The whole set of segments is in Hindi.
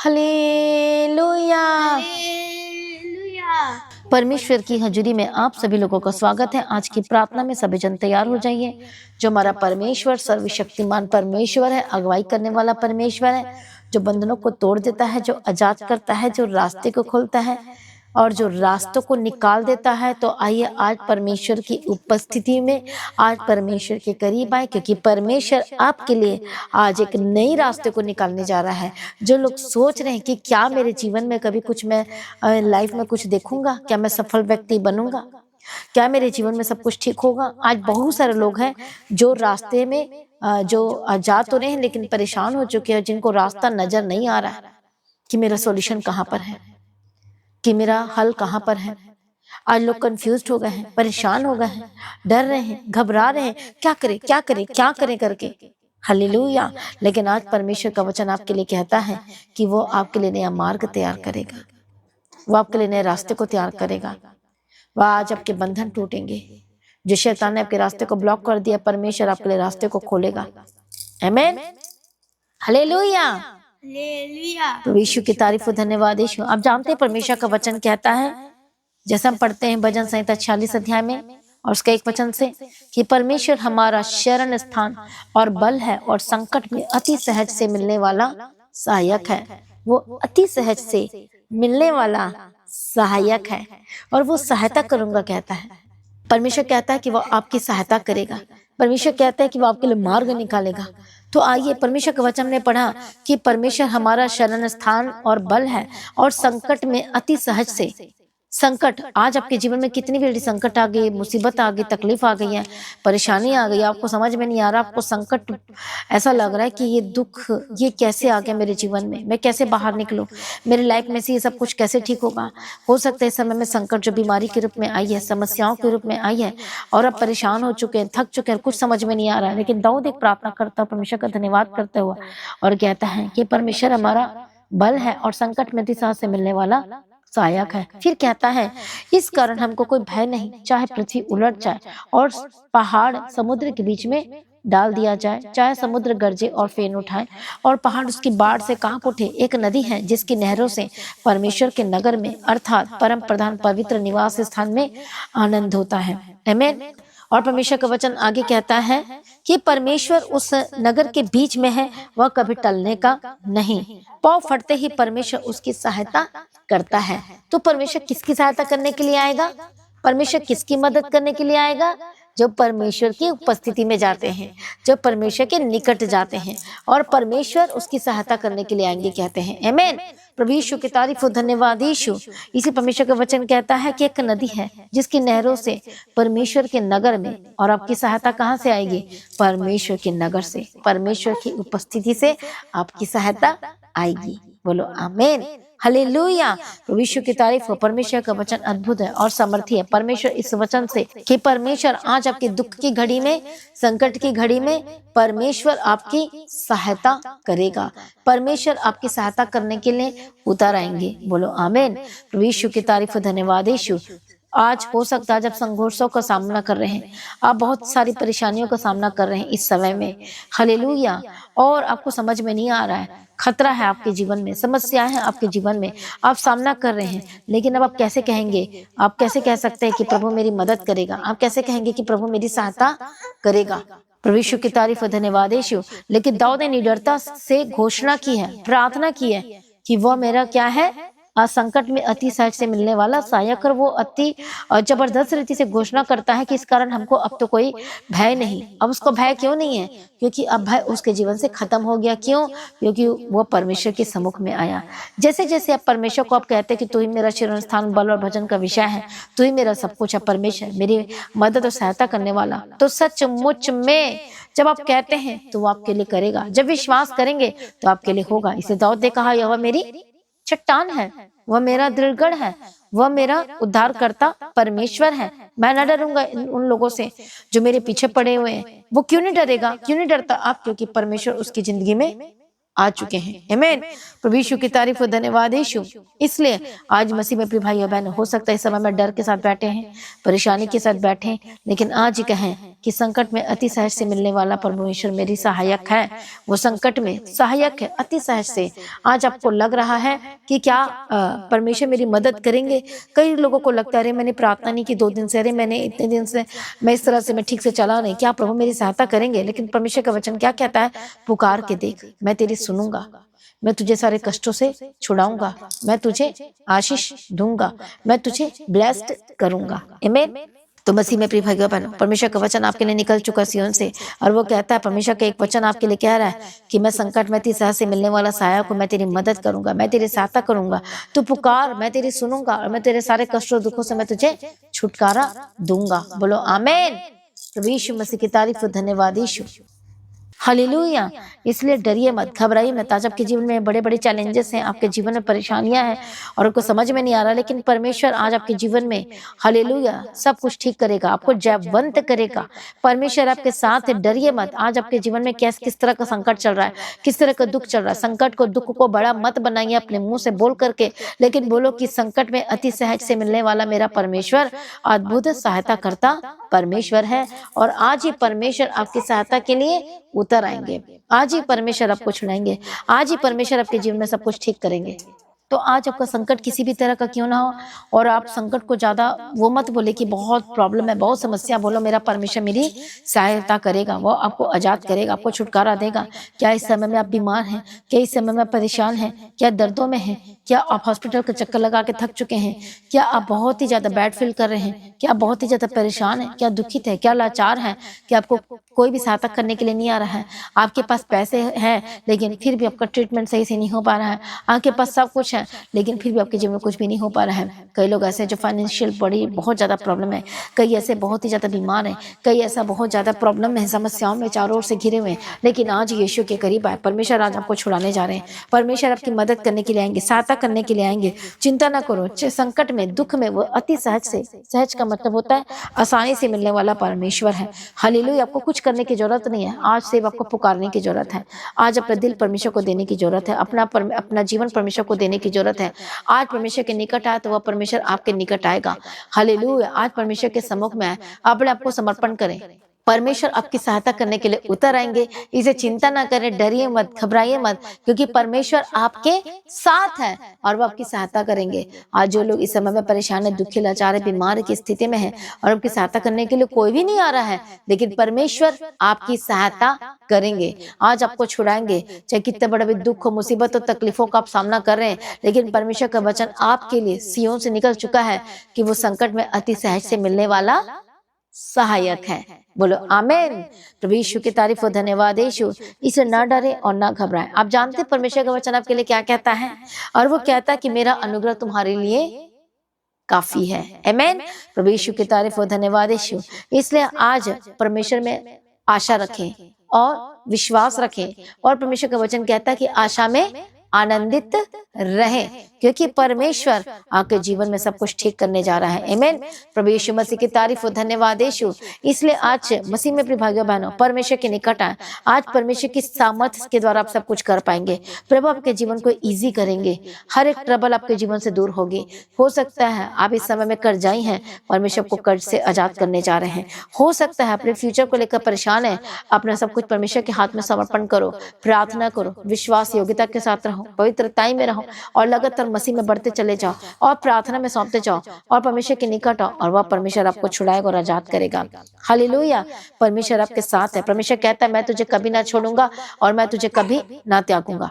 हालेलुया। परमेश्वर की हजूरी में आप सभी लोगों का स्वागत है। आज की प्रार्थना में सभी जन तैयार हो जाइए। जो हमारा परमेश्वर सर्वशक्तिमान परमेश्वर है, अगुवाई करने वाला परमेश्वर है, जो बंधनों को तोड़ देता है, जो आजाद करता है, जो रास्ते को खोलता है और जो रास्तों को निकाल देता है। तो आइए आज परमेश्वर की उपस्थिति में, आज परमेश्वर के करीब आए, क्योंकि परमेश्वर आपके लिए आज एक नई रास्ते को निकालने जा रहा है। जो लोग सोच रहे हैं कि क्या मेरे जीवन में कभी कुछ मैं लाइफ में कुछ देखूंगा, क्या मैं सफल व्यक्ति बनूंगा, क्या मेरे जीवन में सब कुछ ठीक होगा, आज बहुत सारे लोग हैं जो रास्ते में जो जा तो रहे हैं लेकिन परेशान हो चुके हैं, जिनको रास्ता नजर नहीं आ रहा है कि मेरा सॉल्यूशन कहाँ पर है, कि मेरा हल कहाँ पर है। आज लोग कंफ्यूज्ड हो गए हैं, परेशान हो गए हैं, डर रहे हैं, घबरा रहे हैं, क्या करें क्या करें क्या करें करके। हालेलुया। लेकिन आज परमेश्वर का वचन आपके लिए कहता है कि वो आपके लिए नया मार्ग तैयार करेगा, वो आपके लिए नए रास्ते को तैयार करेगा। वह आज आपके बंधन टूटेंगे। जो शैतान ने आपके रास्ते को ब्लॉक कर दिया, परमेश्वर आपके लिए रास्ते को खोलेगा। आमीन। हालेलुया। तो यीशु की तारीफ और धन्यवाद यीशु। आप जानते हैं परमेश्वर का वचन कहता है, जैसे हम पढ़ते हैं भजन संहिता 46 अध्याय में और उसका एक वचन से, कि परमेश्वर हमारा शरण स्थान और बल है और संकट में अति सहज से मिलने वाला सहायक है। वो अति सहज से मिलने वाला सहायक है और वो सहायता करूंगा कहता है। परमेश्वर कहता है कि वो आपकी सहायता करेगा। परमेश्वर कहता है कि वो आपके लिए मार्ग निकालेगा। तो आइए, परमेश्वर का वचन ने पढ़ा कि परमेश्वर हमारा शरण स्थान और बल है और संकट में अति सहज से। संकट, आज आपके जीवन में कितनी बड़ी संकट आ गई, मुसीबत आ गई, तकलीफ आ गई है, परेशानी आ गई, आपको समझ में नहीं आ रहा, आपको संकट ऐसा लग रहा है कि ये दुख ये कैसे आ गया मेरे जीवन में, मैं कैसे बाहर निकलूं, मेरी लाइफ में से ये सब कुछ कैसे ठीक होगा। हो सकता है इस समय में संकट जो बीमारी के रूप में आई है, समस्याओं के रूप में आई है और आप परेशान हो चुके हैं, थक चुके हैं, कुछ समझ में नहीं आ रहा है। लेकिन दाऊद एक प्रार्थना करता है परमेश्वर का धन्यवाद करते हुए और कहता है कि परमेश्वर हमारा बल है और संकट में अति सहज से मिलने वाला सहायक है। फिर कहता है, इस कारण हमको कोई भय नहीं, चाहे पृथ्वी उलट जाए और पहाड़ समुद्र के बीच में डाल दिया जाए, चाहे समुद्र गरजे और फेन उठाए और पहाड़ उसकी बाढ़ से कांप उठे। एक नदी है जिसकी नहरों से परमेश्वर के नगर में अर्थात परम प्रधान पवित्र निवास स्थान में आनंद होता है। आमीन। और परमेश्वर का वचन आगे कहता है कि परमेश्वर उस नगर के बीच में है, वह कभी टलने का नहीं। पाँव फटते ही परमेश्वर उसकी सहायता करता है। तो परमेश्वर किसकी सहायता करने के लिए आएगा? परमेश्वर किसकी मदद करने के लिए आएगा? जब परमेश्वर की उपस्थिति में जाते हैं, जब परमेश्वर के निकट जाते हैं और परमेश्वर उसकी सहायता करने के लिए आएंगे कहते हैं। आमीन। प्रभु यीशु की तारीफ हो, धन्यवाद यीशु। इसी परमेश्वर का वचन कहता है कि एक नदी है जिसकी नहरों से परमेश्वर के नगर में, और आपकी सहायता कहाँ से आएगी? परमेश्वर के नगर से, परमेश्वर की उपस्थिति से आपकी सहायता आएगी। बोलो आमीन। हालेलुया। प्रभु यीशु की तारीफ हो। परमेश्वर का वचन अद्भुत है और सामर्थी है। परमेश्वर इस वचन से कि परमेश्वर आज आपकी दुख की घड़ी में, संकट की घड़ी में परमेश्वर आपकी सहायता करेगा। परमेश्वर आपकी सहायता करने के लिए उतर आएंगे। बोलो आमीन। प्रभु यीशु की तारीफ हो, धन्यवाद यीशु। आज हो सकता है जब संघर्षों का सामना कर रहे हैं, आप बहुत सारी परेशानियों का सामना कर रहे हैं इस समय में, हालेलुया, और आपको समझ में नहीं आ रहा है, खतरा है आपके जीवन में, समस्याएं हैं आपके जीवन में, आप सामना कर रहे हैं। लेकिन अब आप कैसे कहेंगे? आप कैसे कह सकते हैं कि प्रभु मेरी मदद करेगा? आप कैसे कहेंगे कि प्रभु मेरी सहायता करेगा? प्रभु यीशु की तारीफ और धन्यवाद यीशु। लेकिन दाऊद ने निडरता से घोषणा की है, प्रार्थना की है कि वह मेरा क्या है? संकट में अति सहज से मिलने वाला सहायक। और वो अति जबरदस्त रीति से घोषणा करता है कि इस कारण हमको अब तो कोई भय नहीं। अब उसको भय क्यों नहीं है? क्योंकि अब भय उसके जीवन से खत्म हो गया। क्यों? क्योंकि वो परमेश्वर के सम्मुख में आया। जैसे जैसे आप परमेश्वर को आप कहते हैं कि तू ही मेरा शरण स्थान, बल और भजन का विषय है, तू ही मेरा सब कुछ है, परमेश्वर मेरी मदद और सहायता करने वाला, तो सचमुच में जब आप कहते हैं तो वो आपके लिए करेगा। जब विश्वास करेंगे तो आपके लिए होगा। इसे दाऊद ने कहा, यह मेरी चट्टान है, वह मेरा दृढ़गढ़ है, वह मेरा उद्धारकर्ता परमेश्वर है। मैं न डरूंगा उन लोगों से जो मेरे पीछे पड़े हुए हैं। वो क्यों नहीं डरेगा? क्यों नहीं डरता? आप, क्योंकि परमेश्वर उसकी जिंदगी में आ चुके हैं। आमीन। प्रभु यीशु की तारीफ और धन्यवाद यीशु। इसलिए आज मसीह में प्रिय भाई और बहन, हो सकता है इस समय में डर के साथ बैठे हैं, परेशानी के साथ बैठे हैं, लेकिन आज ही कहें कि संकट में अति सहज से मिलने वाला परमेश्वर मेरी सहायक है। वो संकट में सहायक है अति सहज से। आज आपको लग रहा है कि क्या परमेश्वर मेरी मदद करेंगे। कई लोगों को लगता है अरे मैंने प्रार्थना नहीं की 2 दिन से, अरे मैंने इतने दिन से मैं इस तरह से मैं ठीक से चला नहीं, क्या प्रभु मेरी सहायता करेंगे। लेकिन परमेश्वर का वचन क्या कहता है, पुकार के देख, मैं तेरी सुनूंगा, मैं तुझे सारे कष्टों से छुड़ाऊंगा, मैं तुझे आशीष दूंगा, मैं तुझे ब्लेस्ड करूंगा। आमीन। तो मसीह में प्रिय भाइयों बहनों, परमेश्वर का वचन आपके लिए निकल चुका सिय्योन से, और वो कहता है, परमेश्वर का एक वचन आपके लिए कह रहा है कि मैं संकट में सहज से मिलने वाला सहायक हूं, मैं तेरी मदद करूंगा, मैं तेरी सहायता करूंगा, तू पुकार, मैं तेरी सुनूंगा, और मैं तेरे सारे कष्टों दुखों से मैं तुझे छुटकारा दूंगा। बोलो आमीन। प्रभु यीशु मसीह की तारीफ और धन्यवाद यीशु। हालेलुया। इसलिए डरिए मत, घबराइए मत। आज आपके जीवन में बड़े बड़े चैलेंजेस हैं, आपके जीवन में परेशानियां हैं और उनको समझ में नहीं आ रहा, लेकिन परमेश्वर आज आपके जीवन में हालेलुया सब कुछ ठीक करेगा, आपको जयवंत करेगा। परमेश्वर आपके साथ है, डरिए मत। आज आपके जीवन में किस तरह का संकट चल रहा है, किस तरह का दुख चल रहा है, संकट को दुख को बड़ा मत बनाइए अपने मुंह से बोल करके, लेकिन बोलो कि संकट में अति सहज से मिलने वाला मेरा परमेश्वर अद्भुत सहायता करता परमेश्वर है। और आज ही परमेश्वर आपकी सहायता के लिए उतर आएंगे, आज ही परमेश्वर आपको छुड़ाएंगे, आज ही परमेश्वर आपके जीवन में सब कुछ ठीक करेंगे। तो आज आपका संकट किसी भी तरह का क्यों ना हो, और आप संकट को ज्यादा वो मत बोले कि बहुत प्रॉब्लम है, बहुत समस्या, बोलो मेरा परमेश्वर मेरी सहायता करेगा, वो आपको आजाद करेगा, आपको छुटकारा देगा। क्या इस समय में आप बीमार हैं, क्या इस समय में आप परेशान हैं, क्या दर्दों में हैं, क्या आप हॉस्पिटल का चक्कर लगा के थक चुके हैं, क्या आप बहुत ही ज्यादा बैड फील कर रहे हैं, क्या आप बहुत ही ज्यादा परेशान हैं, क्या दुखित है, क्या लाचार हैं, क्या आपको कोई भी सहायता करने के लिए नहीं आ रहा है, आपके पास पैसे हैं लेकिन फिर भी आपका ट्रीटमेंट सही से नहीं हो पा रहा है, आपके पास सब कुछ है लेकिन फिर भी आपके जीवन में कुछ भी नहीं हो पा रहा है। कई लोग ऐसे जो फाइनेंशियल बड़ी बहुत ज्यादा प्रॉब्लम है, कई ऐसे बहुत ही ज्यादा बीमार हैं, कई ऐसा बहुत ज्यादा प्रॉब्लम है, समस्याओं में चारों ओर से घिरे हुए हैं, लेकिन आज यीशु के करीब आए, परमेश्वर आज आपको छुड़ाने जा रहे हैं, परमेश्वर आपकी मदद करने के लिए आएंगे, सहायता करने के लिए आएंगे। चिंता ना करो, संकट में दुख में वो अति सहज से, सहज का मतलब होता है आसानी से मिलने वाला परमेश्वर है। हालेलुया। आपको कुछ करने की जरूरत नहीं है, आज सिर्फ आपको पुकारने की जरूरत है, आज अपना दिल परमेश्वर को देने की जरूरत है, अपना जीवन परमेश्वर को देने की जरूरत है। आज परमेश्वर के निकट आए तो वह परमेश्वर आपके निकट आएगा। हालेलुया। आज परमेश्वर के सम्मुख में आए, अपने आप को समर्पण करें, परमेश्वर आपकी सहायता करने के लिए उतर आएंगे। इसे चिंता ना करें, डरिए मत, घबराइए मत, क्योंकि परमेश्वर आपके साथ है और वो आपकी सहायता करेंगे। आज जो लोग इस समय में परेशान है, दुखी, लाचार, बीमार की स्थिति में है और आपकी सहायता करने के लिए कोई भी नहीं आ रहा है, लेकिन परमेश्वर आपकी सहायता करेंगे, आज आपको छुड़ाएंगे। चाहे कितने बड़े भी दुख हो, मुसीबत हो, तकलीफों का आप सामना कर रहे हैं, लेकिन परमेश्वर का वचन आपके लिए सिय्योन से निकल चुका है कि वो संकट में अति सहज से मिलने वाला सहायक है। बोलो आमीन। प्रभु यीशु की तारीफ और धन्यवाद यीशु। इसे ना डरे और ना घबराएं। आप जानते हैं परमेश्वर का वचन आपके लिए क्या कहता है, और वो कहता है कि मेरा अनुग्रह तुम्हारे लिए काफी है। आमीन। प्रभु यीशु की तारीफ और धन्यवाद यीशु। इसलिए आज परमेश्वर में आशा रखें और विश्वास रखें, और परमेश्वर का वचन कहता है कि आशा में आनंदित रहें, क्योंकि परमेश्वर आपके जीवन में सब कुछ ठीक करने जा रहा है। आमीन। प्रभु यीशु मसीह की तारीफ और धन्यवाद यीशु। इसलिए आज मसीह में प्रिय भाइयों बहनों, परमेश्वर के निकट आए। आज परमेश्वर की सामर्थ्य के द्वारा आप सब कुछ कर पाएंगे। प्रभु आपके जीवन को इजी करेंगे, हर एक ट्रबल आपके जीवन से दूर होगी। हो सकता है आप इस समय में कर्जाई हैं, परमेश्वर को कर्ज से आजाद करने जा रहे हैं। हो सकता है अपने फ्यूचर को लेकर परेशान है, अपना सब कुछ परमेश्वर के हाथ में समर्पण करो, प्रार्थना करो, विश्वास योग्यता के साथ रहो, पवित्रताई में रहो और लगातार मसीह में बढ़ते चले जाओ और प्रार्थना में सौंपते जाओ और परमेश्वर के निकट आओ, और वह परमेश्वर आपको छुड़ाएगा और आजाद करेगा। हालेलुया। परमेश्वर आपके साथ है। परमेश्वर कहता है मैं तुझे कभी ना छोड़ूंगा और मैं तुझे कभी ना त्यागूंगा।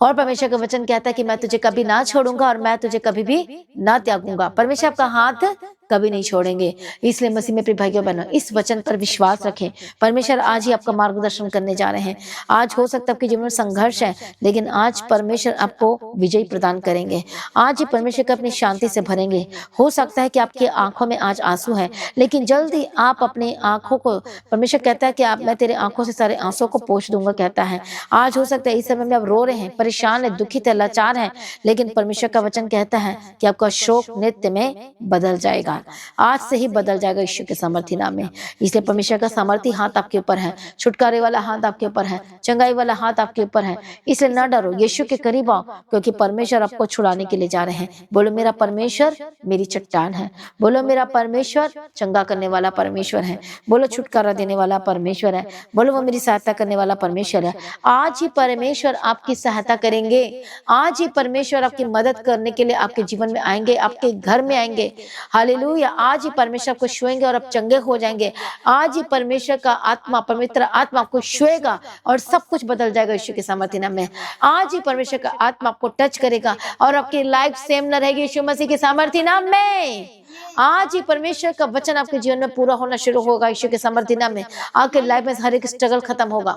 और परमेश्वर का वचन कहता है कि मैं तुझे कभी ना छोड़ूंगा और मैं तुझे कभी भी ना त्यागूंगा। परमेश्वर आपका हाथ कभी नहीं छोड़ेंगे। इसलिए मसीह में प्रिय भाइयों बहनों, इस वचन पर विश्वास रखें। परमेश्वर आज ही आपका मार्गदर्शन करने जा रहे हैं। आज हो सकता है आपके जीवन में संघर्ष है, लेकिन आज परमेश्वर आपको विजय प्रदान करेंगे। आज ही परमेश्वर को अपनी शांति से भरेंगे। हो सकता है कि आपकी आंखों में आज आंसू है, लेकिन जल्दी आप अपनी आंखों को, परमेश्वर कहता है कि मैं तेरे आंखों से सारे आंसू को पोंछ दूंगा, कहता है। आज हो सकता है इस समय में आप रो रहे हैं, परेशान है, दुखित है, लाचार है, लेकिन परमेश्वर का वचन कहता है कि आपका शोक नृत्य में बदल जाएगा। जाएगा, आज से ही बदल जाएगा यीशु के सामर्थी नाम में। इसलिए परमेश्वर का सामर्थी हाथ आपके ऊपर है, छुटकारे वाला हाथ आपके ऊपर है, चंगाई वाला हाथ आपके ऊपर है। इसलिए ना डरो, यीशु के करीब आओ, क्योंकि परमेश्वर आपको छुड़ाने के लिए जा रहे हैं। बोलो मेरा परमेश्वर मेरी चट्टान है। बोलो मेरा परमेश्वर चंगा करने वाला परमेश्वर है। बोलो छुटकारा देने वाला परमेश्वर है। बोलो वो मेरी सहायता करने वाला परमेश्वर है। आज ही परमेश्वर आपकी सहायता करेंगे, आज ही परमेश्वर आपकी मदद करने के लिए आपके जीवन में आएंगे, आपके घर में आएंगे। हालेलुया। आज ही परमेश्वर आपको छुएंगे और आप चंगे हो जाएंगे। आज ही परमेश्वर का आत्मा, पवित्र आत्मा आपको छुएगा और सब कुछ बदल जाएगा यीशु के सामर्थ्य नाम में। आज ही परमेश्वर का आत्मा आपको टच करेगा और आपकी लाइफ सेम न रहेगी यीशु मसीह के सामर्थ्य नाम में। आज ही परमेश्वर का वचन आपके जीवन में पूरा होना शुरू होगा यीशु के सामर्थ्य नाम में। आपके लाइफ में हर एक स्ट्रगल खत्म होगा,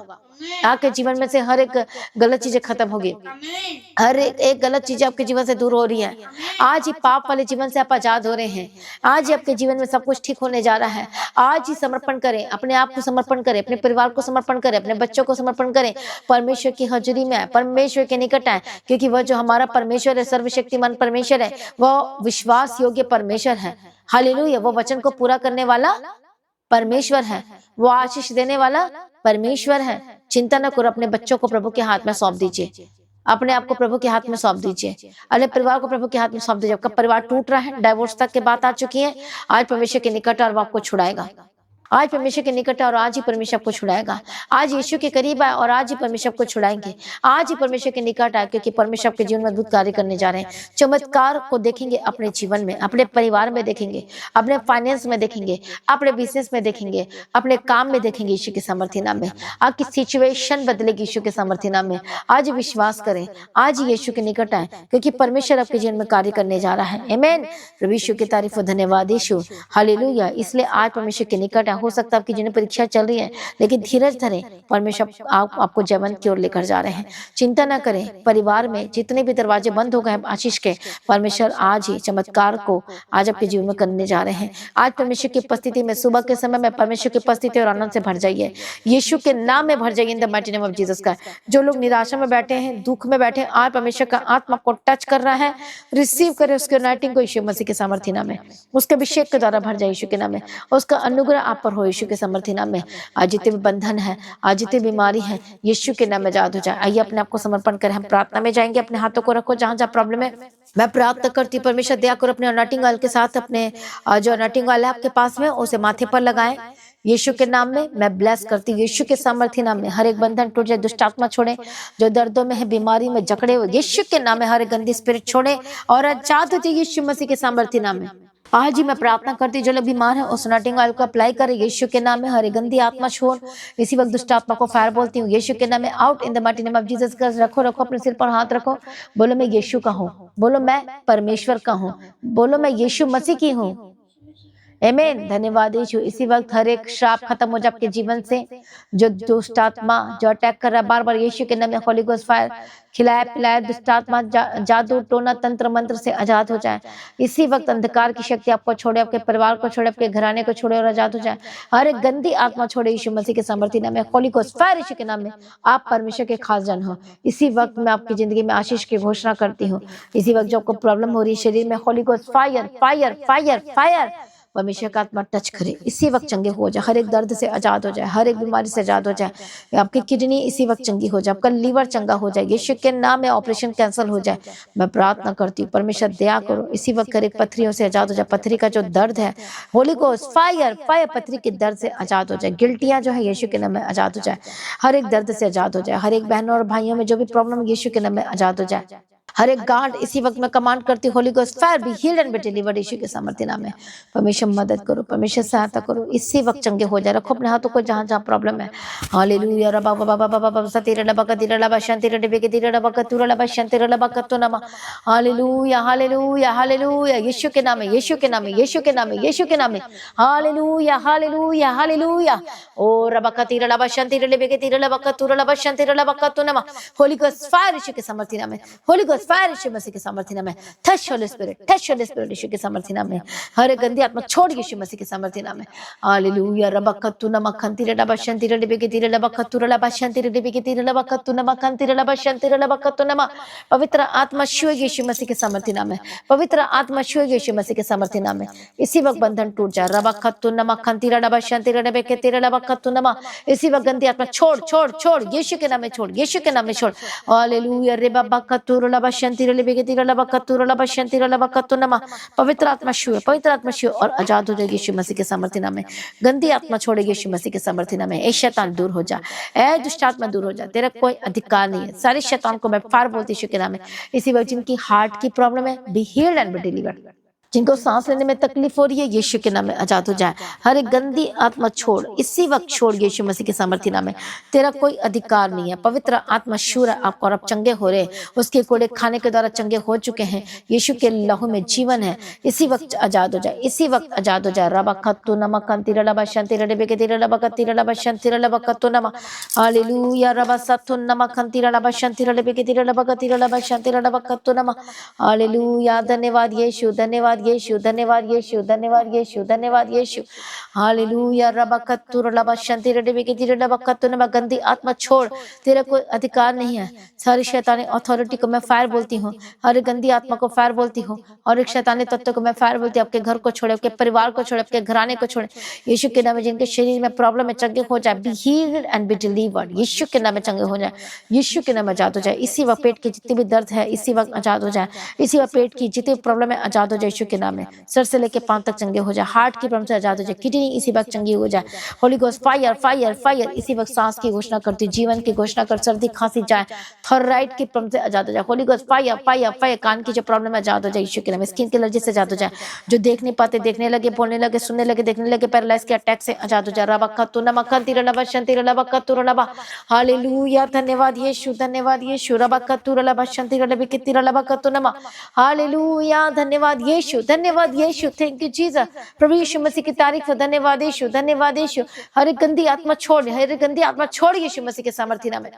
आपके जीवन में से हर एक गलत चीजें खत्म होगी, हर एक गलत चीजें आपके जीवन से दूर हो रही है। आज ही पाप वाले जीवन से आप आजाद हो रहे हैं। आज ही आपके जीवन में सब कुछ ठीक होने जा रहा है। आज ही समर्पण करें, अपने आप को समर्पण करें, अपने परिवार को समर्पण करें, अपने बच्चों को समर्पण करें। परमेश्वर की हजूरी में आए, परमेश्वर के निकट आए, क्योंकि वह जो हमारा परमेश्वर है, सर्वशक्तिमान परमेश्वर है, वह विश्वास योग्य परमेश्वर है। हालेलुया। वो वचन को पूरा करने वाला परमेश्वर है, वो आशीष देने वाला परमेश्वर है। चिंता न करो, अपने बच्चों को प्रभु के हाथ में सौंप दीजिए, अपने आप को प्रभु के हाथ में सौंप दीजिए, अपने परिवार को प्रभु के हाथ में सौंप दीजिए। आपका परिवार टूट रहा है, डाइवोर्स तक की बात आ चुकी है, आज परमेश्वर के निकट और वो आपको छुड़ाएगा। आज परमेश्वर के निकट है और आज ही परमेश्वर आपको छुड़ाएगा। आज यीशु के करीब आए और आज ही परमेश्वर आपको छुड़ाएंगे। आज ही परमेश्वर के निकट आए, क्योंकि परमेश्वर आपके जीवन में अद्भुत कार्य करने जा रहे हैं। चमत्कार को देखेंगे अपने जीवन में, अपने परिवार में देखेंगे, अपने फाइनेंस में देखेंगे, अपने बिजनेस में देखेंगे, अपने काम में देखेंगे यीशु के सामर्थ्य नाम में। आपकी सिचुएशन बदलेगी यीशु के सामर्थ्य नाम में। आज विश्वास करें, आज यीशु के निकट आए, क्योंकि परमेश्वर आपके जीवन में कार्य करने जा रहा है। आमीन। प्रभु यीशु की तारीफ और धन्यवाद यीशु। हालेलुया। इसलिए आज परमेश्वर के निकट आए। हो सकता है आपकी जिन्हें परीक्षा चल रही है, लेकिन धीरज धरें, परमेश्वर आपको जयवंत की ओर लेकर जा रहे हैं। चिंता ना करें, परिवार में जितने भी दरवाजे बंद हो गए आशीष के, परमेश्वर आज ही चमत्कार को आज आपके जीवन में करने जा रहे हैं। आज परमेश्वर की उपस्थिति में, सुबह के समय में परमेश्वर की उपस्थिति और आनंद से भर जाइए, यीशु के नाम में भर जाइए, in the mighty name of Jesus का। जो लोग निराशा में बैठे हैं, दुख में बैठे हैं, आज परमेश्वर का आत्मा को टच कर रहा है, रिसीव करें उसके अनॉइंटिंग को यीशु मसीह के सामर्थ्य नाम में। उसके अभिषेक के द्वारा भर जाए यीशु के नाम में, उसका अनुग्रह आप पर हो यीशु के सामर्थ्य नाम में। आज जितने भी बंधन है, आज जितनी बीमारी है, यीशु के नाम में आजाद हो जाए। आइए अपने आप को समर्पण करें, हम प्रार्थना में जाएंगे। अपने हाथों को रखो जहां जहां प्रॉब्लम है। मैं प्रार्थना करती हूँ परमेश्वर दया करो, अपने अनॉइंटिंग ऑयल के साथ अपने जो अनॉइंटिंग ऑयल है आपके पास में, उसे माथे पर लगाएं यीशु के नाम में। मैं ब्लेस करती हूँ यीशु के सामर्थ्य नाम में। हर एक बंधन टूट जाए, दुष्ट आत्मा छोड़े, जो दर्दों में है, बीमारी में जकड़े हुए, यीशु के नाम में हर एक गंदी स्पिरिट छोड़े और आजाद हो जाए यीशु मसीह के सामर्थ्य नाम में। आज ही मैं प्रार्थना करती हूँ जो लोग बीमार है, उस अनॉइंटिंग ऑयल को अप्लाई करें यीशु के नाम में। हर एक गंदी आत्मा छोड़, इसी वक्त दुष्ट आत्मा को फायर बोलती हूँ यीशु के नाम में, out in the mighty name of Jesus Christ. रखो रखो अपने सिर पर हाथ रखो, बोलो मैं यीशु का हूँ, बोलो मैं परमेश्वर का हूँ, बोलो मैं यीशु मसीह की हूँ। आमीन। धन्यवाद यीशु। इसी वक्त हर एक श्राप खत्म हो जाए आपके जीवन से, जो दुष्ट आत्मा जो अटैक कर रहा है, बार बार यीशु के नाम में होली गोस्ट फायर खिलाए पिलाए दुष्ट आत्मा, जादू टोना तंत्र मंत्र से आजाद हो जाए। इसी वक्त अंधकार की शक्ति आपको छोड़े, आपके परिवार को छोड़े, आपके घराने को छोड़े और आजाद हो जाए। हर एक गंदी आत्मा छोड़े यीशु मसीह के सामर्थ्य नाम में, होली गोस्ट फायर यीशु के नाम में। आप परमेश्वर के खास जन हो। इसी वक्त मैं आपकी जिंदगी में आशीष की घोषणा करती हूँ। इसी वक्त जो आपको प्रॉब्लम हो रही है शरीर में, Holy Ghost fire fire fire fire, परमेश्वर का आत्मा टच करे, इसी वक्त चंगे हो जाए। हर एक दर्द से आजाद हो जाए, हर एक बीमारी से आजाद हो जाए। आपकी किडनी इसी वक्त चंगी हो जाए, आपका लीवर चंगा हो जाए, यीशु के नाम में ऑपरेशन कैंसिल हो जाए। मैं प्रार्थना करती हूँ परमेश्वर दया करो, इसी वक्त हर एक पथरियों से आजाद हो जाए। पथरी का जो दर्द है, होली गोस्ट फायर फायर, पथरी के दर्द से आजाद हो जाए। गिल्टियां जो है यीशु के नाम में आजाद हो जाए, हर एक दर्द से आजाद हो जाए। हर एक बहनों और भाइयों में जो भी प्रॉब्लम यीशु के नाम में आजाद हो जाए। हर एक गांठ इसी वक्त मैं कमांड करती हूँ, Holy Ghost fire be healed and be delivered Yeshu के सामर्थ्य नाम में। परमेश्वर मदद करो, परमेश्वर सहायता करो, इसी वक्त चंगे हो जाए। रखो अपने हाथों को जहां जहां प्रॉब्लम है। हालेलुया। रबा बाबा बाबा बाबा सतीरा लबा कतीरा लबा शांतिरा डिबे के तीरा लबा कतुरा लबा शांतिरा लबा कत्तो नमा। हालेलुया हालेलुया हालेलुया, यीशु के नाम में, यीशु के नाम में, यीशु के नाम में, यीशु के नाम में। Hallelujah hallelujah hallelujah. ओ रबा कतीरा लबा शांतिरा डिबे के तीरा लबा कतुरा लबा शांतिरा लबा कत्तो नमा। होली गोस्ट फायर यीशु के सामर्थ्य नाम में, Holy Ghost Ghost fire Yeshu Masih के सामर्थ्य नाम में। Touch Holy Spirit, touch Holy Spirit Yeshu के सामर्थ्य नाम में। हर गंदी आत्मा छोड़ यीशु मसीह के सामर्थ्य नाम में। हालेलुया रबकतु नमखंति रबशंति रबेकेति रबकतु रबशंति रबेकेति रबकतु नमखंति रबशंति रबकतु नम। पवित्र आत्मा छुए यीशु मसीह के सामर्थ्य नाम में। पवित्र आत्मा छुए यीशु मसीह के सामर्थ्य नाम में। इसी वक्त बंधन टूट जाए। रबकतु नमखंति रबशंति रबेकेति रबकतु नम। इसी वक्त गंदी आत्मा छोड़ छोड़ छोड़ यीशु के नाम में छोड़, यीशु के नाम में छोड़। हालेलुया रबकतु रबशंति रबेकेति रबकतु रबशंति रबकतु नम। पवित्र आत्मा छुए, पवित्र आत्मा छुए और आजाद हो जाए यीशु मसीह के सामर्थ्य नाम में। गंदी आत्मा छोड़े यीशु मसीह के सामर्थ्य नाम में। ए शैतान दूर हो जा, ए दुष्ट आत्मा दूर हो जा, तेरा कोई अधिकार नहीं है। सारे शैतान को मैं फाड़ बोलती यीशु के नाम में। इसी वक्त जिनकी हार्ट की प्रॉब्लम है, B healed and be delivered. जिनको सांस लेने में तकलीफ हो रही है, यीशु के नाम में आजाद हो जाए। हर एक गंदी आत्मा छोड़, इसी वक्त छोड़ यीशु मसीह के सामर्थ्य नाम में। तेरा कोई अधिकार नहीं है। पवित्र आत्मा शूर है आपको और आप चंगे हो रहे। उसके कोड़े खाने के द्वारा चंगे हो चुके हैं। यीशु के लहू में जीवन है। इसी वक्त आजाद हो जाए, इसी वक्त आजाद हो जाए। रबकतु नमकंति रबशंति रबेकेति रबकति रबशंति रबकतु नम। हालेलुया रबसतु नमकंति रबशंति रबेकेति रबकति रबशंति रबकतु नम। हालेलुया धन्यवाद यीशु, धन्यवाद यीशु, धन्यवाद यीशु, धन्यवाद यीशु, धन्यवाद यीशु। हालेलुया रबकतु रबशंति रबेकेति रबकतु नम। गंदी आत्मा छोड़, तेरा कोई अधिकार नहीं है। सारी शैतानी अथॉरिटी को मैं फायर बोलती हूँ। हर गंदी आत्मा को फायर बोलती हूँ और एक शैतानी तत्व को मैं फायर बोलती हूँ। आपके घर को छोड़े, आपके परिवार को छोड़े, आपके घराने को छोड़े। यीशु के नाम में जिनके शरीर में प्रॉब्लम है, चंगे हो जाए। Be healed and be delivered. Yeshu के नाम में चंगे हो जाए, यीशु के नाम में आजाद हो जाए। इसी वक्त पेट की जितनी भी दर्द है, इसी वक्त आजाद हो जाए। इसी वक्त पेट की जितनी प्रॉब्लम है, आजाद हो जाए यीशु के नाम में। सर से लेके पांव तक चंगे हो जाए। हार्ट की प्रॉब्लम से आजाद हो जाए। किडनी इसी वक्त चंगी हो जाए। Holy Ghost fire fire fire. इसी वक्त सांस की घोषणा करती, जीवन की घोषणा कर। सर्दी खांसी जाए, थायराइड की प्रॉब्लम से आजाद हो जाए। Holy Ghost fire fire fire. कान की जो प्रॉब्लम है आजाद हो जाए यीशु के नाम में। स्किन की एलर्जी से आजाद हो जाए। जो देख नहीं पाते देखने लगे, बोलने लगे, सुनने लगे, देखने लगे, पैरालाइज के अटैक से आजाद हो जाए। रबकतु नमकंति रबशंति रबकतु रब। हालेलुया धन्यवाद यीशु, धन्यवाद यीशु। रबकतु रबशंति रबेकेति रबकतु नम। हालेलुया धन्यवाद यीशु, धन्यवाद यीशु। Thank you Jesus. प्रभु यीशु मसीह की तारीफ हो। धन्यवाद यीशु, धन्यवाद यीशु। हर एक गंदी आत्मा छोड़, हर एक गंदी आत्मा छोड़ यीशु मसीह के सामर्थ्य नाम में।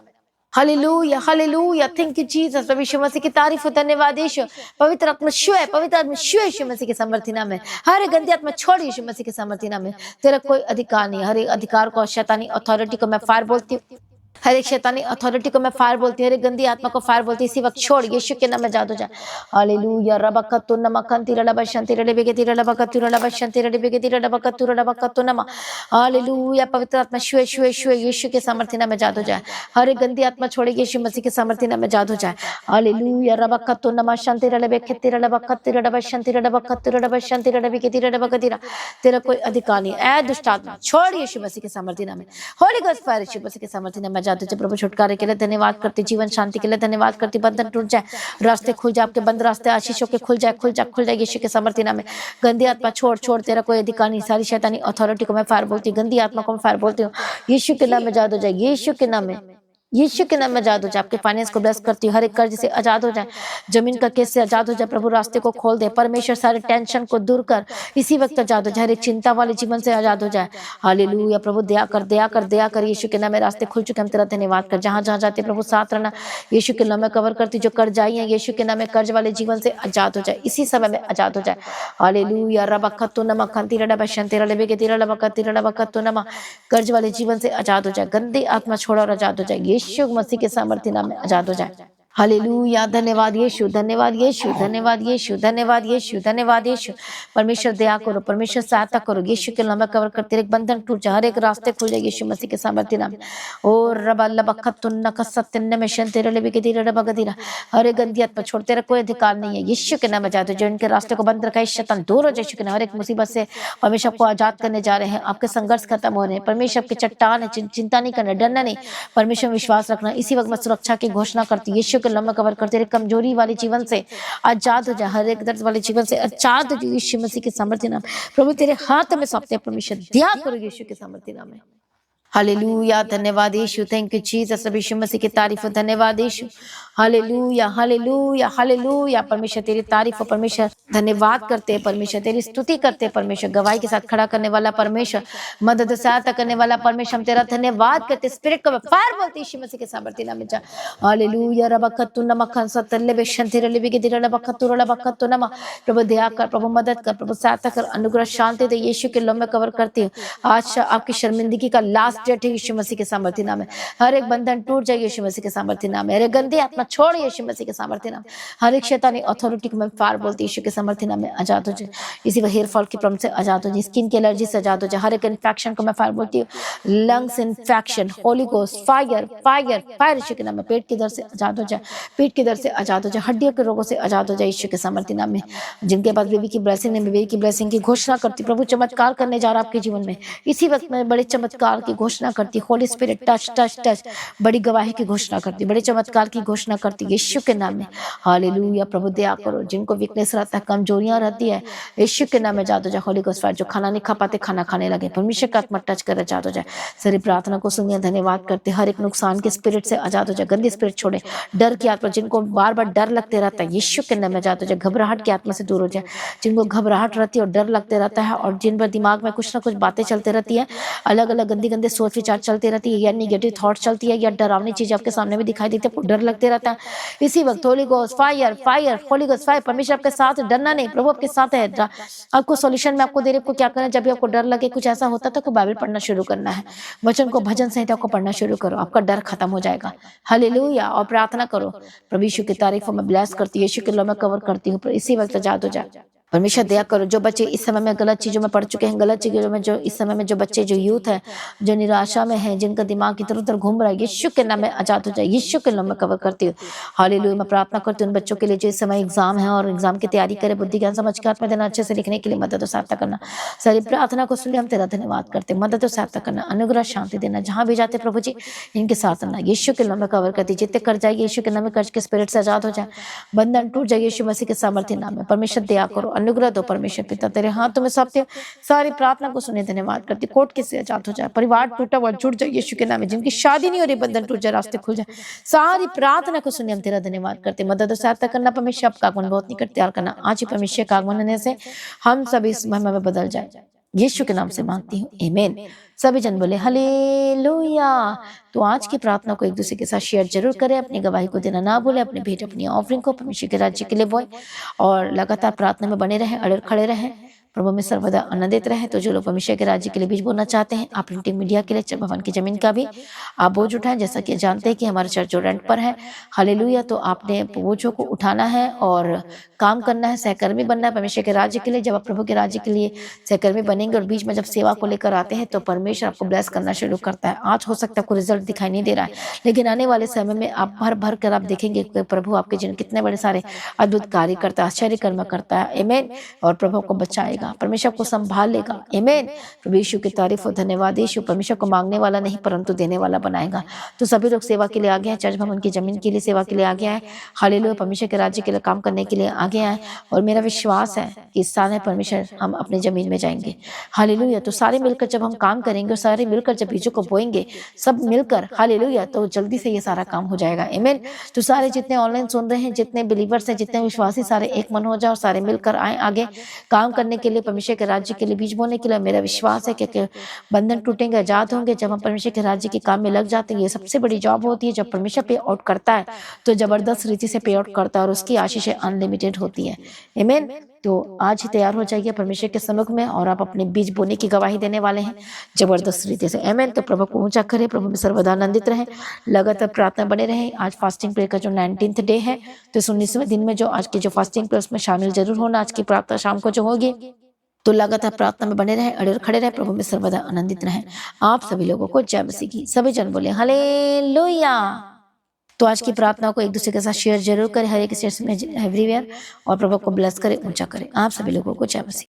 Hallelujah hallelujah. Thank you Jesus. प्रभु यीशु मसीह की तारीफ हो। धन्यवाद यीशु। पवित्र आत्मा छुए, पवित्र आत्मा छुए यीशु मसीह के सामर्थ्य नाम में। हर एक गंदी आत्मा छोड़ यीशु मसीह के सामर्थ्य नाम में। तेरा कोई अधिकार नहीं है। हर एक अधिकार को, शैतानी अथॉरिटी को मैं फायर बोलती हूँ। हर एक शैतानी अथॉरिटी को मैं फायर बोलती हूँ। हर एक गंदी आत्मा को फायर बोलती हूँ। इसी वक्त छोड़ यीशु के नाम में आजाद हो जाए। हालेलुया रबकतु नमकंति रबशंति रबेकेति रबकतु रबशंति रबेकेति रबकतु रबकतु नम। हालेलुया पवित्र आत्मा छुए छुए छुए यीशु के सामर्थ्य नाम में आजाद हो जाए। हर एक गंदी आत्मा छोड़े यीशु मसीह के सामर्थ्य नाम में आजाद हो जाए। हालेलुया रबकतु नमशंति रबेकेति रबकतु रबशंति रबकतु रबशंति रबेकेति रबकति। तेरा कोई अधिकार नहीं। ऐ दुष्ट आत्मा छोड़ यीशु मसीह के सामर्थ्य नाम में। Holy Ghost fire Yeshu Masih के सामर्थ्य नाम में आजाद हो जाए। प्रभु छुटकारे के लिए धन्यवाद करती, जीवन शांति के लिए धन्यवाद करती। बंधन टूट जाए, रास्ते खुल जाए, आपके बंद रास्ते आशीषों के खुल जाए, खुल जाए, खुल जाए यीशु के सामर्थ्य नाम में। गंदी आत्मा छोड़ छोड़, तेरा कोई अधिकार नहीं। सारी शैतानी अथॉरिटी को मैं फायर बोलती हूँ। गंदी आत्मा को मैं फायर बोलती हूँ। यीशु के नाम में आजाद हो जाए, यीशु के नाम में, यीशु के नाम में आजाद हो जाए। आपके फाइनेंस को ब्लेस करती हूँ। हर एक कर्ज से आजाद हो जाए, जमीन का केस से आजाद हो जाए। प्रभु रास्ते को खोल दे। परमेश्वर सारे टेंशन को दूर कर, इसी वक्त आजाद हो जाए। हर एक चिंता वाले जीवन से आजाद हो जाए। हालेलुया प्रभु दया कर, दया कर, दया कर। यीशु के नाम में रास्ते खुल चुके, हम तेरा धन्यवाद कर। जहां जहां जाते प्रभु साथ रहना। यीशु के नाम में कवर करती। जो कर्ज आई है यीशु के नाम में कर्ज वाले जीवन से आजाद हो जाए, इसी समय में आजाद हो जाए। हालेलुया रबकतु नमकंति रबशंति रबेकेति रबकति रबकतु नम। कर्ज वाले जीवन से आजाद हो जाए। गंदी आत्मा छोड़ और आजाद हो जाए। यीशु मसीह के सामर्थ्य नाम में आजाद हो जाए। हालेलुया धन्यवाद यीशु, धन्यवाद यीशु, धन्यवाद यीशु, धन्यवाद यीशु, धन्यवाद यीशु। परमेश्वर दया करो, परमेश्वर सहायता करो। यीशु के नाम में कवर करते, एक बंधन टूट जाए, हर एक रास्ते खुल जाए यीशु मसीह के सामर्थ्य नाम में। ओ रबा लबखतुन्ना कसतन्न में शंतेरे लेबिकेतिरा रबगदिरा। हर एक गंदी आत्मा छोड़, तेरा कोई अधिकार नहीं है। यीशु के नाम में आजाद हो। जो इनके रास्ते को बंद रखा है शैतान दूर हो जाए यीशु के नाम। हर एक मुसीबत से परमेश्वर आपको आजाद करने जा रहे हैं। आपके संघर्ष खत्म हो रहे हैं। परमेश्वर आपके चट्टान है, चिंता नहीं करना, डरना नहीं, परमेश्वर में विश्वास रखना। इसी वक्त मैं सुरक्षा की घोषणा करती हूँ। यीशु के नाम में कवर करते, कमजोरी वाले जीवन से आजाद हो जाए। हर एक दर्द वाले जीवन से आजाद हो जाए यीशु मसीह के सामर्थ्य नाम। प्रभु तेरे हाथ में सौंपते हैं, परमेश्वर दया करो यीशु के सामर्थ्य नाम में। हालेलुया धन्यवाद Yeshu. Thank you Jesus. Yeshu Masih की तारीफ हो। धन्यवाद यीशु। Hallelujah hallelujah hallelujah. परमेश्वर तेरी तारीफ हो, परमेश्वर धन्यवाद करते हैं परमेश्वर, तेरी स्तुति करते हैं परमेश्वर, गवाही के साथ खड़ा करने वाला परमेश्वर, मदद सहायता करने वाला परमेश्वर, हम तेरा धन्यवाद करते। स्पिरिट को फायर बोलते यीशु मसीह के सामर्थ्य नाम में। हालेलुया रबकतु नमखन सतल्ले बेशंतिरले बिगिदिरले बखतुरले बखतु नमा। प्रभु दया कर, प्रभु मदद कर, प्रभु सहायता कर, अनुग्रह शांति दे। यीशु के नाम में कवर करती हूँ। आज आपकी शर्मिंदगी का लास्ट डेट है यीशु मसीह के सामर्थ्य नाम में। हर एक बंधन टूट जाए यीशु मसीह के सामर्थ्य नाम में। अरे गंदी आत्मा छोड़ यीशु मसीह के सामर्थ्य नाम। हर एक शैतानी अथॉरिटी को मैं फायर बोलती यीशु के सामर्थ्य नाम में आजाद हो जाए। इसी का हेयर फॉल की प्रॉब्लम से आजाद हो जाए, स्किन की एलर्जी से आजाद हो जाए। हर एक इन्फेक्शन को मैं फायर बोलती हूँ। Lungs infection, Holy Ghost fire fire fire Yeshu के नाम में। पेट के दर्द से आजाद हो जाए, पेट के दर्द से आजाद हो जाए, हड्डियों के रोगों से आजाद हो जाए यीशु के सामर्थ्य नाम में। जिनके पास बेबी की ब्लेसिंग है, बेबी की ब्लेसिंग की घोषणा करती। प्रभु चमत्कार करने जा रहा आपके जीवन में। इसी वक्त मैं बड़े चमत्कार की घोषणा करती। Holi Spirit touch touch touch, बड़ी गवाही की घोषणा करती, बड़े चमत्कार की घोषणा करती यीशु के नाम में। हालेलुया। प्रभु दया करो, जिनको वीकनेस रहता है, कमजोरियां रहती है, यीशु के नाम में जादू जाए। होली गोस्ट फायर, जो खाना नहीं खा पाते खाना खाने लगे, परमेश्वर का आत्मा टच कर जादू जाए। सारी प्रार्थना को सुनिए, धन्यवाद करते। हर एक नुकसान के स्पिरिट से आजाद हो जाए, गंदी स्पिरिट छोड़े, डर की आत्मा, जिनको बार बार डर लगते रहता है यीशु के नाम में जादू जाए। घबराहट की आत्मा से दूर हो जाए, जिनको घबराहट रहती है और डर लगते रहता है, और जिन पर दिमाग में कुछ ना कुछ बातें चलते रहती है, अलग अलग गंदी गंदी सोच विचार चलती रहती है, या निगेटिव थॉट चलती है, या डरावनी चीज आपके सामने भी दिखाई देती है, आपको डर लगते रहता है। इसी वक्त Holi Ghost fire fire, Holi Ghost fire, परमेश्वर आपके साथ, डरना नहीं, प्रभु आपके साथ है। आपको सॉल्यूशन में आपको दे रहे, आपको क्या करना है। जब भी आपको डर लगे, कुछ ऐसा होता है, तो बाइबल पढ़ना शुरू करना है, वचन को, भजन संहिता को पढ़ना शुरू करो, आपका डर खत्म हो जाएगा। हालेलुया। और प्रार्थना करो। प्रभु यीशु की तारीफ में ब्लेस करती हूँ, यीशु के नाम में कवर करती हूँ। इसी वक्त आजाद हो जाए। परमेश्वर दया करो, जो बच्चे इस समय में गलत चीजों में पड़ चुके हैं, गलत चीजों में, जो इस समय में जो बच्चे, जो यूथ है, जो निराशा में है, जिनका दिमाग इधर उधर घूम रहा है, यीशु के नाम में आजाद हो जाए, यीशु के नाम में कवर करती हूँ। हालेलुया। मैं प्रार्थना करती हूँ उन बच्चों के लिए जो इस समय एग्जाम है और एग्जाम की तैयारी करे, बुद्धि ज्ञान समझ के आत्मा देना, अच्छे से लिखने के लिए मदद और सहायता करना। सारी प्रार्थना को सुनिए, हम तेरा धन्यवाद करते, मदद और सहायता करना, अनुग्रह शांति देना, जहां भी जाते प्रभु जी इनके साथ रहना, यीशु के नाम में कवर करती। जितने कर जाए यीशु के नाम में, कर्ज के स्पिरिट से आजाद हो जाए, बंधन टूट जाए यीशु मसीह के सामर्थ्य नाम में। परमेश्वर दया करो, अनुग्रह दो परमेश्वर पिता, तेरे हाथों में सौंपते हो। सारी प्रार्थना को सुने, धन्यवाद करती। कोर्ट के से आजाद हो जाए, परिवार टूटा हुआ जुड़ जाए यीशु के नाम में, जिनकी शादी नहीं हो रही बंधन टूट जाए, रास्ते खुल जाए। सारी प्रार्थना को सुने, हम तेरा धन्यवाद करते। मदद और सहायता करना परमेश्वर, आपका आगमन बहुत निकट तैयार करना। आज ही परमेश्वर का आगमन होने से हम सभी इस महिमा में बदल जाए, यीशु के नाम से मांगती हूँ, आमीन। सभी जन बोले हालेलुया। तो आज की प्रार्थना को एक दूसरे के साथ शेयर जरूर करें, अपनी गवाही को देना ना भूलें, अपनी भेंट, अपनी ऑफरिंग को परमेश्वर के राज्य के लिए बोएं, और लगातार प्रार्थना में बने रहें, अड़े खड़े रहें, प्रभु में सर्वदा आनंदित रहे। तो जो लोग परमेश्वर के राज्य के लिए बीज बोना चाहते हैं, आप प्रिंटिंग मीडिया के लिए, चर्च भवन की जमीन का भी आप बोझ उठाएं। जैसा कि जानते हैं कि हमारा चर्च जो रेंट पर है, हालेलुया, तो आपने बोझों को उठाना है और काम करना है, सहकर्मी बनना है परमेश्वर के राज्य के लिए। जब आप प्रभु के राज्य के लिए सहकर्मी बनेंगे और बीच में जब सेवा को लेकर आते हैं, तो परमेश्वर आपको ब्लेस करना शुरू करता है। आज हो सकता है आपको रिजल्ट दिखाई नहीं दे रहा है, लेकिन आने वाले समय में आप भर भर कर आप देखेंगे कि प्रभु आपके जीवन कितने बड़े सारे अद्भुत कार्य करता है, आश्चर्य कर्म करता है, आमीन। और प्रभु को बचाएगा, परमेश्वर को संभाल लेगा, आमीन। प्रभु यीशु की तारीफ और धन्यवाद। यीशु परमेश्वर को मांगने वाला नहीं परंतु देने वाला बनाएगा। तो सभी लोग सेवा के लिए आगे हैं, चर्च भवन की जमीन के लिए सेवा के लिए आगे हैं, हालेलुया, परमेश्वर के राज्य के लिए काम करने के लिए आगे आए। और मेरा विश्वास है कि इस साल है परमेश्वर हम अपने जमीन में जाएंगे, हालेलुया। तो सारे मिलकर जब हम काम करेंगे और सारे मिलकर जब बीजों को बोएंगे, सब मिलकर, हालेलुया, तो जल्दी से ये सारा काम हो जाएगा, आमीन। तो सारे जितने ऑनलाइन सुन रहे हैं, जितने बिलीवर्स हैं, जितने विश्वासी, सारे एक मन हो जाओ और सारे मिलकर आए आगे काम करने के लिए, परमेश्वर के राज्य के लिए बीज बोने के लिए। मेरा विश्वास है कि बंधन टूटेंगे, आजाद होंगे जब हम परमेश्वर के राज्य के काम में लग जाते हैं। ये सबसे बड़ी जॉब होती है, जब परमेश्वर पे आउट करता है तो जबरदस्त रीति से पे आउट करता है, और उसकी आशीषें अनलिमिटेड होती है, आमीन। तो आज ही तैयार हो जाइए परमेश्वर के सम्मुख में, और आप अपने बीज बोने की गवाही देने वाले हैं जबरदस्त रीति से, आमीन। तो प्रभु को ऊंचा करें, प्रभु में सर्वदा आनंदित रहें, लगातार प्रार्थना बने रहें। आज फास्टिंग प्रेयर का जो 19th डे है, तो इस 19वें दिन में जो आज की जो फास्टिंग प्रेयर उसमें शामिल जरूर होना। आज की प्रार्थना शाम को जो होगी, तो लगातार प्रार्थना में बने रहे, अड़े खड़े रहे, प्रभु में सर्वदा आनंदित रहें। आप सभी लोगों को जय मसीह की। सभी जन बोले हालेलुया। तो आज की प्रार्थना को एक दूसरे के साथ शेयर जरूर करें, हर एक स्टेशन में, एवरीवेयर, और प्रभु को ब्लेस करें, ऊंचा करें। आप सभी लोगों को जय मसीह।